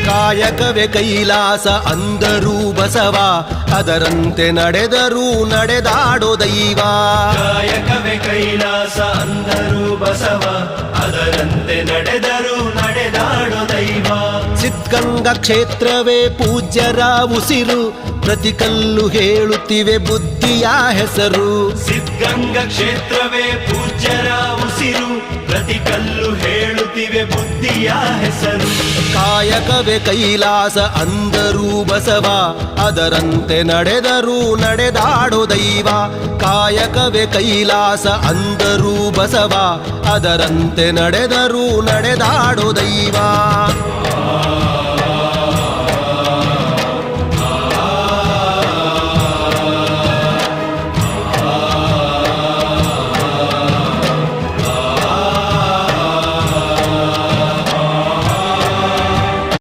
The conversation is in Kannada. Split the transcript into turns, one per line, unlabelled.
ಕಾಯಕವೇ ಕೈಲಾಸ ಅಂದರೂ ಬಸವ, ಅದರಂತೆ ನಡೆದರೂ ನಡೆದಾಡೋ ದೈವ.
ಕಾಯಕವೇ ಕೈಲಾಸ ಅಂದರೂ ಬಸವ, ಅದರಂತೆ ನಡೆದರೂ ನಡೆದಾಡೋ ದೈವ.
ಸಿದ್ಧಗಂಗಾ ಕ್ಷೇತ್ರವೇ ಪೂಜ್ಯರ ಉಸಿರು, ಪ್ರತಿ ಕಲ್ಲು ಹೇಳುತ್ತಿವೆ ಬುದ್ಧಿಯ ಹೆಸರು.
ಸಿದ್ಧಗಂಗಾ ಕ್ಷೇತ್ರವೇ ಪೂಜ್ಯರ ಉಸಿರು, ಪ್ರತಿ ಕಲ್ಲು ಹೇಳುತ್ತಿವೆ ಬುದ್ಧಿಯ ಹೆಸರು.
ಕಾಯಕವೇ ಕೈಲಾಸ ಅಂದರೂ ಬಸವ, ಅದರಂತೆ ನಡೆದರೂ ನಡೆದಾಡೋ ದೈವ. ಕಾಯಕವೇ ಕೈಲಾಸ ಅಂದರೂ ಬಸವ, ಅದರಂತೆ ನಡೆದರೂ ನಡೆದಾಡೋ ದೈವ.